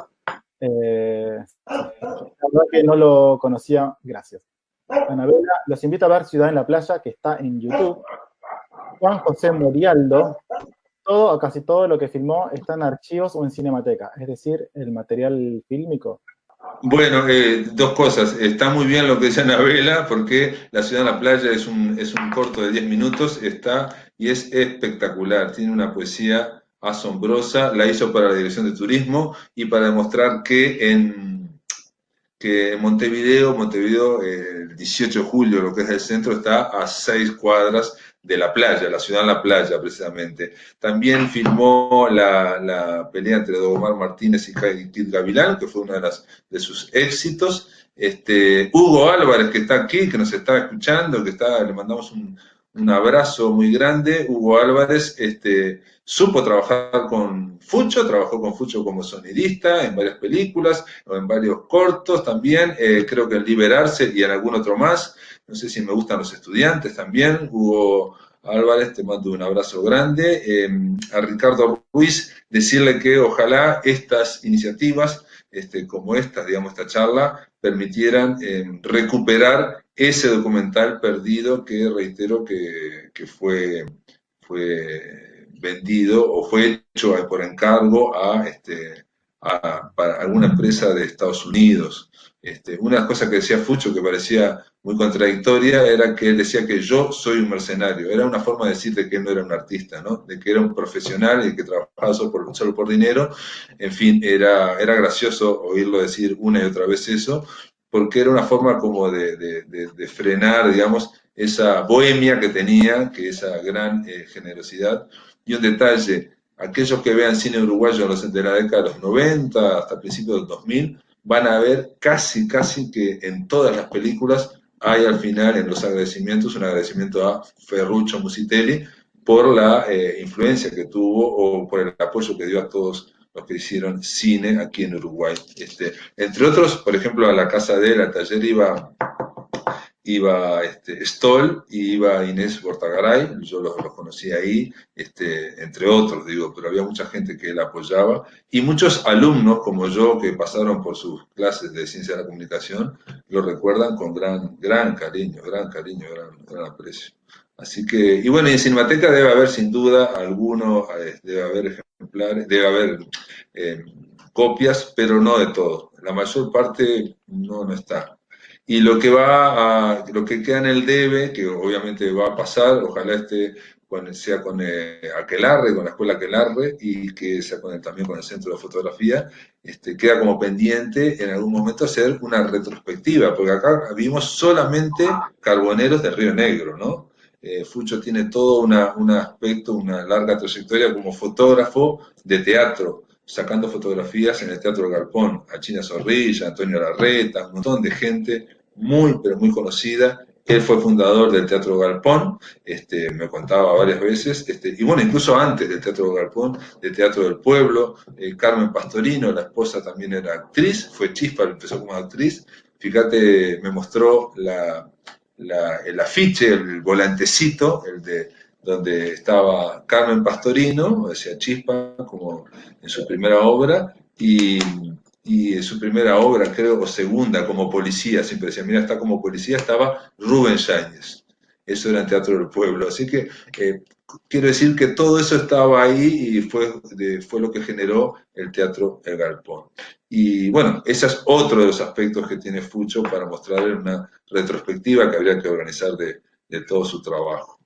que no lo conocía, gracias. Anabela, los invito a ver Ciudad en la Playa, que está en YouTube. Juan José Morialdo, casi todo lo que filmó está en archivos o en Cinemateca, es decir, el material fílmico. Bueno, dos cosas. Está muy bien lo que dice Anabela, porque La Ciudad en la Playa es un corto de 10 minutos, y es espectacular. Tiene una poesía asombrosa, la hizo para la Dirección de Turismo y para demostrar que en Montevideo, el 18 de julio, lo que es el centro, está a 6 cuadras de la playa, la ciudad en la playa, precisamente. También filmó la pelea entre Omar Martínez y Kid Gavilán, que fue uno de sus éxitos. Hugo Álvarez, que está aquí, que nos está escuchando, le mandamos un abrazo muy grande. Hugo Álvarez supo trabajar con Fucho, trabajó con Fucho como sonidista en varias películas, o en varios cortos también, creo que en Liberarse y en algún otro más. No sé si Me gustan los estudiantes también. Hugo Álvarez, te mando un abrazo grande. A Ricardo Ruiz, decirle que ojalá estas iniciativas, como esta, digamos, esta charla, permitieran recuperar ese documental perdido que reitero que fue vendido o fue hecho por encargo para alguna empresa de Estados Unidos. Una de las cosas que decía Fucho, que parecía muy contradictoria, era que él decía que yo soy un mercenario. Era una forma de decir de que él no era un artista, ¿no? De que era un profesional y que trabajaba solo por dinero. En fin, era gracioso oírlo decir una y otra vez eso, porque era una forma como de frenar, digamos, esa bohemia que tenía, que esa gran generosidad. Y un detalle, aquellos que vean cine uruguayo de la década de los 90 hasta principios del 2000, van a ver casi que en todas las películas hay al final en los agradecimientos un agradecimiento a Ferruccio Musitelli por la influencia que tuvo o por el apoyo que dio a todos los que hicieron cine aquí en Uruguay. Entre otros, por ejemplo, a la casa de él, al taller iba Stoll y iba Inés Bortagaray, yo los conocí ahí, entre otros, digo, pero había mucha gente que él apoyaba, y muchos alumnos como yo que pasaron por sus clases de Ciencia de la Comunicación, lo recuerdan con gran cariño, gran aprecio. Así que, y bueno, y en Cinemateca debe haber sin duda alguno, debe haber ejemplares, debe haber copias, pero no de todo. La mayor parte no está. Y lo que queda en el debe, que obviamente va a pasar, ojalá sea con Aquelarre, con la escuela Aquelarre, y que sea también con el Centro de Fotografía, queda como pendiente en algún momento hacer una retrospectiva, porque acá vimos solamente carboneros de Río Negro, ¿no? Fucho tiene todo un aspecto, una larga trayectoria como fotógrafo de teatro, sacando fotografías en el Teatro del Galpón, a China Zorrilla, Antonio Larreta, un montón de gente pero muy conocida. Él fue fundador del Teatro Galpón, me contaba varias veces, y bueno, incluso antes del Teatro Galpón, del Teatro del Pueblo. Carmen Pastorino, la esposa, también era actriz, fue chispa, empezó como actriz. Fíjate, me mostró el afiche, el volantecito, donde estaba Carmen Pastorino, decía Chispa, como en su primera obra, y en su primera obra, creo, o segunda, como policía, siempre decía, mira, está como policía, estaba Rubén Yáñez. Eso era en Teatro del Pueblo. Así que quiero decir que todo eso estaba ahí y fue lo que generó el Teatro El Galpón. Y bueno, ese es otro de los aspectos que tiene Fucho para mostrarle una retrospectiva que habría que organizar de todo su trabajo.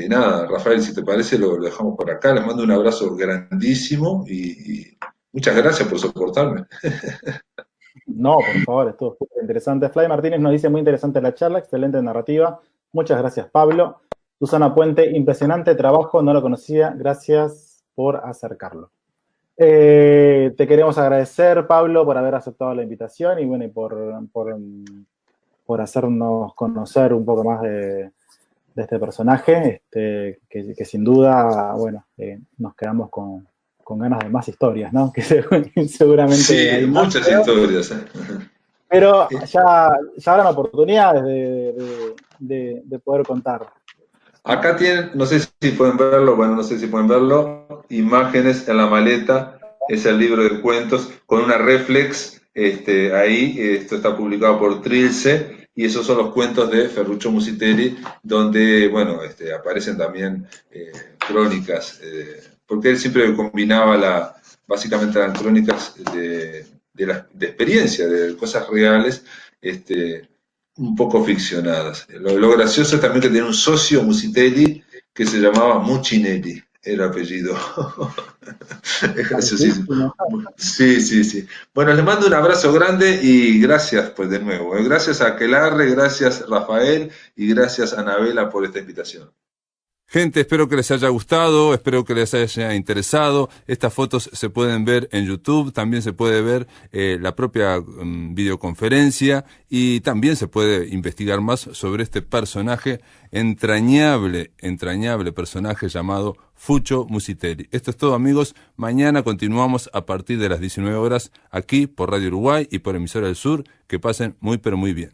Nada, Rafael, si te parece, lo dejamos por acá. Les mando un abrazo grandísimo y muchas gracias por soportarme. No, por favor, estuvo súper interesante. Fly Martínez nos dice muy interesante la charla, excelente narrativa. Muchas gracias, Pablo. Susana Puente, impresionante trabajo, no lo conocía, gracias por acercarlo. Te queremos agradecer, Pablo, por haber aceptado la invitación y bueno, y por hacernos conocer un poco más de este personaje, que sin duda, bueno, nos quedamos con ganas de más historias, ¿no? Que seguramente sí, hay muchas historias. Pero ya habrán oportunidades de poder contar. Acá tienen, no sé si pueden verlo, imágenes en la maleta, es el libro de cuentos, con una reflex, ahí, esto está publicado por Trilce, y esos son los cuentos de Ferruccio Musitelli, donde, bueno, aparecen también crónicas, porque él siempre combinaba básicamente eran crónicas de experiencia, de cosas reales, un poco ficcionadas. Lo gracioso es también que tenía un socio Musitelli que se llamaba Muccinelli, era apellido. Es graciosísimo. Sí. Bueno, les mando un abrazo grande y gracias pues de nuevo. Gracias a Aquelarre, gracias Rafael y gracias a Anabela por esta invitación. Gente, espero que les haya gustado, espero que les haya interesado. Estas fotos se pueden ver en YouTube, también se puede ver la propia videoconferencia y también se puede investigar más sobre este personaje, entrañable personaje llamado Fucho Musitelli. Esto es todo, amigos. Mañana continuamos a partir de las 19 horas aquí por Radio Uruguay y por Emisora del Sur. Que pasen muy pero muy bien.